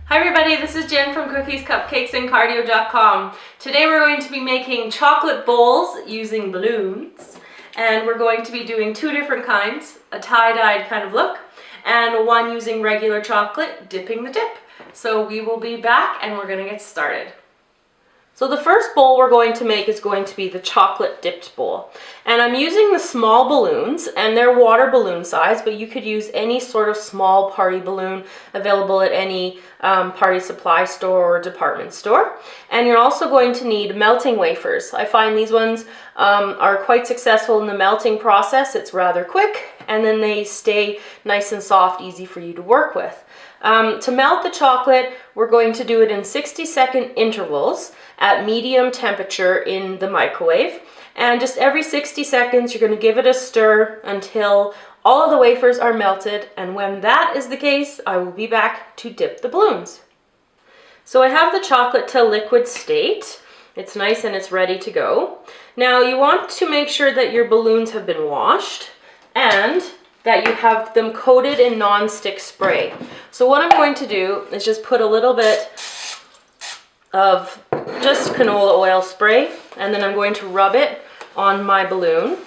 Hi everybody, this is Jen from Cookies, Cupcakes, and Cardio.com. Today we're going to be making chocolate bowls using balloons, and we're going to be doing two different kinds, a tie-dyed kind of look, and one using regular chocolate, dipping the dip. So we will be back and we're going to get started. So the first bowl we're going to make is going to be the chocolate dipped bowl. And I'm using the small balloons, and they're water balloon size, but you could use any sort of small party balloon available at any party supply store or department store. And you're also going to need melting wafers. I find these ones are quite successful in the melting process. It's rather quick, and then they stay nice and soft, easy for you to work with. To melt the chocolate, we're going to do it in 60-second intervals at medium temperature in the microwave. And just every 60 seconds, you're going to give it a stir until all of the wafers are melted. And when that is the case, I will be back to dip the balloons. So I have the chocolate to liquid state. It's nice and it's ready to go. Now you want to make sure that your balloons have been washed and that you have them coated in non-stick spray. So what I'm going to do is just put a little bit of just canola oil spray, and then I'm going to rub it on my balloon.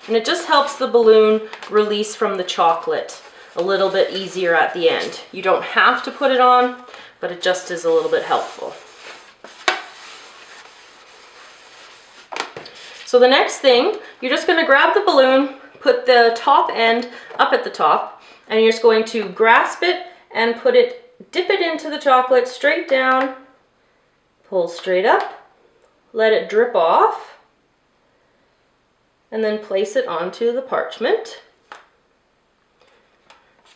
And it just helps the balloon release from the chocolate a little bit easier at the end. You don't have to put it on, but it just is a little bit helpful. So the next thing, you're just going to grab the balloon, put the top end up at the top, and you're just going to grasp it and dip it into the chocolate straight down, pull straight up, let it drip off, and then place it onto the parchment,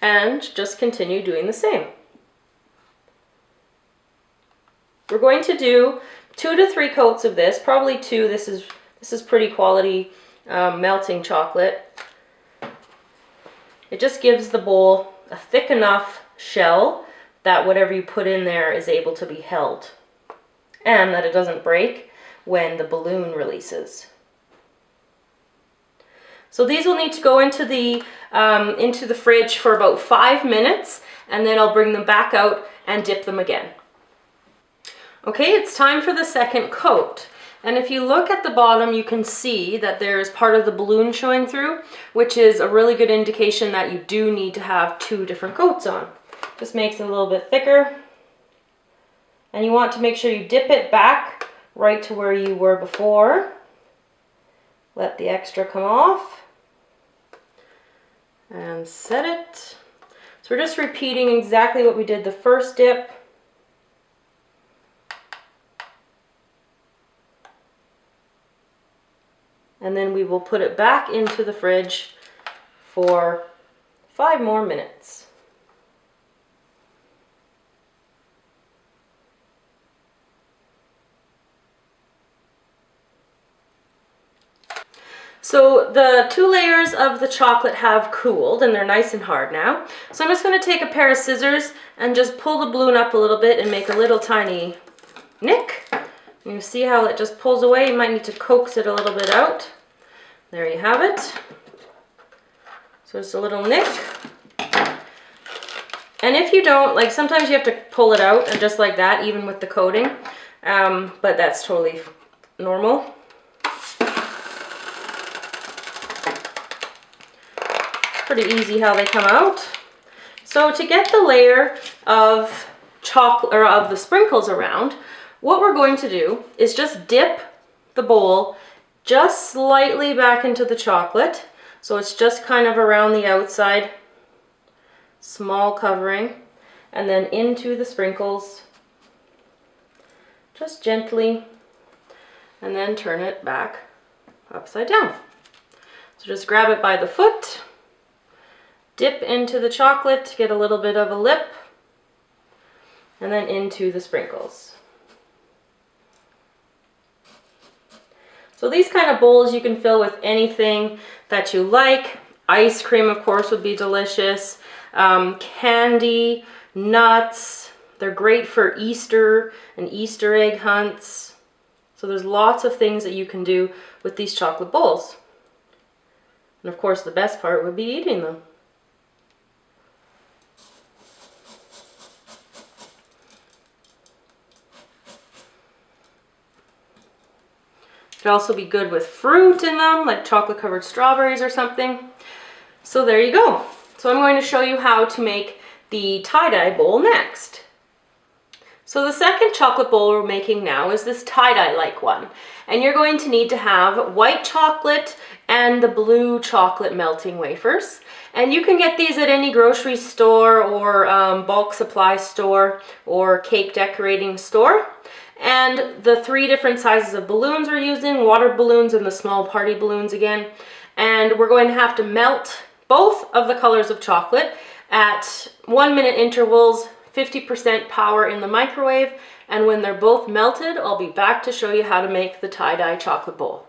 and just continue doing the same. We're going to do 2 to 3 coats of this, probably 2. This is pretty quality melting chocolate. It just gives the bowl a thick enough shell that whatever you put in there is able to be held, and that it doesn't break when the balloon releases. So these will need to go into the fridge for about 5 minutes, and then I'll bring them back out and dip them again. Okay, it's time for the second coat. And if you look at the bottom, you can see that there's part of the balloon showing through, which is a really good indication that you do need to have 2 different coats on. Just makes it a little bit thicker. And you want to make sure you dip it back right to where you were before. Let the extra come off. And set it. So we're just repeating exactly what we did the first dip. And then we will put it back into the fridge for 5 more minutes. So the 2 layers of the chocolate have cooled and they're nice and hard now. So I'm just going to take a pair of scissors and just pull the balloon up a little bit and make a little tiny nick. And you see how it just pulls away. You might need to coax it a little bit out. There you have it. So it's a little nick. And if you don't, like, sometimes you have to pull it out and just like that, even with the coating. But that's totally normal. Pretty easy how they come out. So to get the layer of chocolate or of the sprinkles around, what we're going to do is just dip the bowl just slightly back into the chocolate. So it's just kind of around the outside, small covering, and then into the sprinkles, just gently, and then turn it back upside down. So just grab it by the foot, dip into the chocolate to get a little bit of a lip, and then into the sprinkles. So these kind of bowls you can fill with anything that you like. Ice cream, of course, would be delicious. Candy, nuts. They're great for Easter and Easter egg hunts. So there's lots of things that you can do with these chocolate bowls. And of course, the best part would be eating them. Could also be good with fruit in them, like chocolate covered strawberries or something. So there you go. So I'm going to show you how to make the tie-dye bowl next. So the second chocolate bowl we're making now is this tie-dye-like one. And you're going to need to have white chocolate and the blue chocolate melting wafers. And you can get these at any grocery store or bulk supply store or cake decorating store. And the 3 different sizes of balloons we're using, water balloons and the small party balloons again. And we're going to have to melt both of the colors of chocolate at 1-minute intervals, 50% power in the microwave, and when they're both melted, I'll be back to show you how to make the tie-dye chocolate bowl.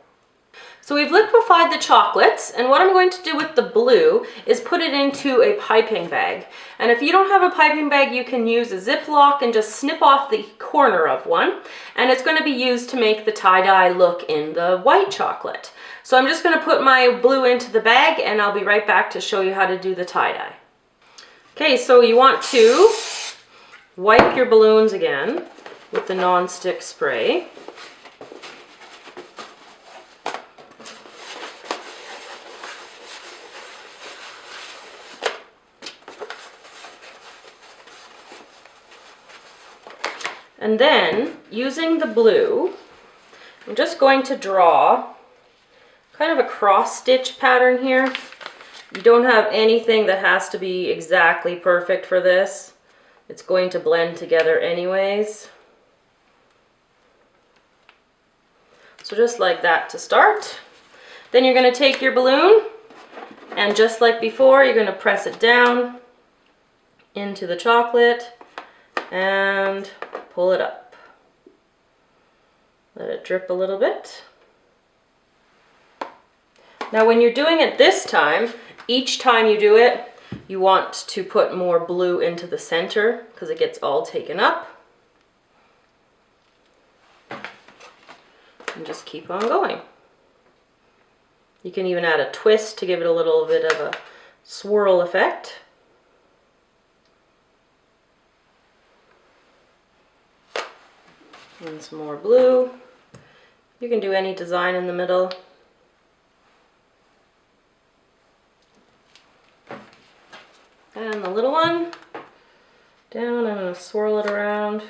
So we've liquefied the chocolates, and what I'm going to do with the blue is put it into a piping bag. And if you don't have a piping bag, you can use a Ziploc and just snip off the corner of one, and it's going to be used to make the tie-dye look in the white chocolate. So I'm just going to put my blue into the bag, and I'll be right back to show you how to do the tie-dye. Okay, so you want to wipe your balloons again with the non-stick spray. And then, using the blue, I'm just going to draw kind of a cross-stitch pattern here. You don't have anything that has to be exactly perfect for this. It's going to blend together anyways. So just like that to start. Then you're going to take your balloon, and just like before, you're going to press it down into the chocolate and pull it up. Let it drip a little bit. Now when you're doing it this time, each time you do it, you want to put more blue into the center because it gets all taken up. And just keep on going. You can even add a twist to give it a little bit of a swirl effect. And some more blue. You can do any design in the middle. And the little one down, I'm going to swirl it around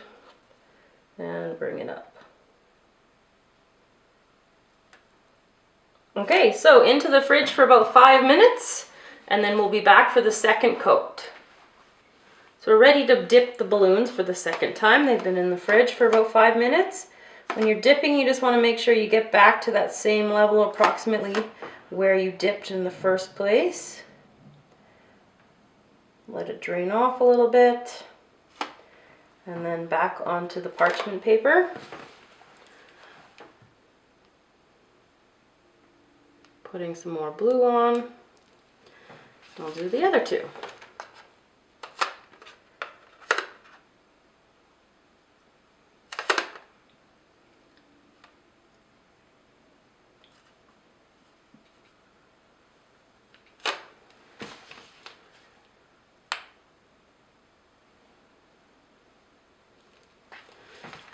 and bring it up. Okay, so into the fridge for about 5 minutes, and then we'll be back for the second coat. So we're ready to dip the balloons for the second time. They've been in the fridge for about 5 minutes. When you're dipping, you just want to make sure you get back to that same level approximately where you dipped in the first place. Let it drain off a little bit, and then back onto the parchment paper. Putting some more blue on. I'll do the other two.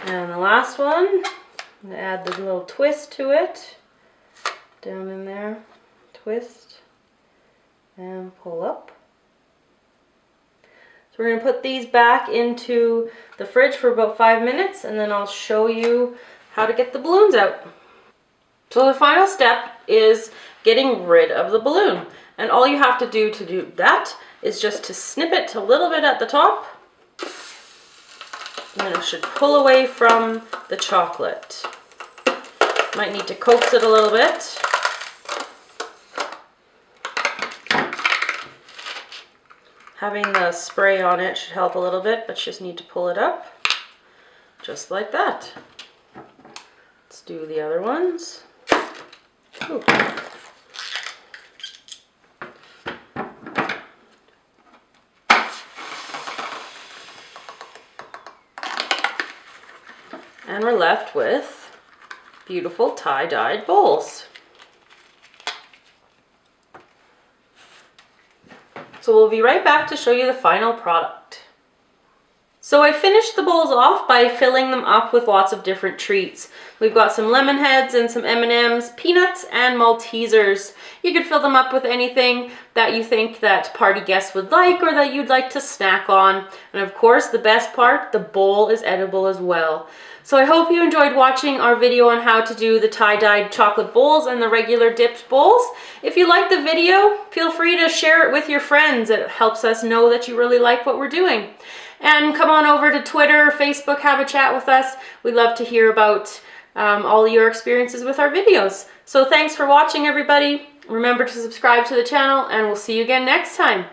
And the last one, I'm going to add the little twist to it. Down in there, twist, and pull up. So we're going to put these back into the fridge for about 5 minutes, and then I'll show you how to get the balloons out. So the final step is getting rid of the balloon. And all you have to do that is just to snip it a little bit at the top. And then it should pull away from the chocolate. Might need to coax it a little bit. Having the spray on it should help a little bit, but you just need to pull it up. Just like that. Let's do the other ones. Ooh. And we're left with beautiful tie-dyed bowls. So we'll be right back to show you the final product. So I finished the bowls off by filling them up with lots of different treats. We've got some lemon heads and some M&Ms, peanuts, and Maltesers. You could fill them up with anything that you think that party guests would like or that you'd like to snack on. And of course, the best part, the bowl is edible as well. So I hope you enjoyed watching our video on how to do the tie-dyed chocolate bowls and the regular dipped bowls. If you liked the video, feel free to share it with your friends. It helps us know that you really like what we're doing. And come on over to Twitter, Facebook, have a chat with us. We'd love to hear about all your experiences with our videos. So thanks for watching, everybody. Remember to subscribe to the channel, and we'll see you again next time.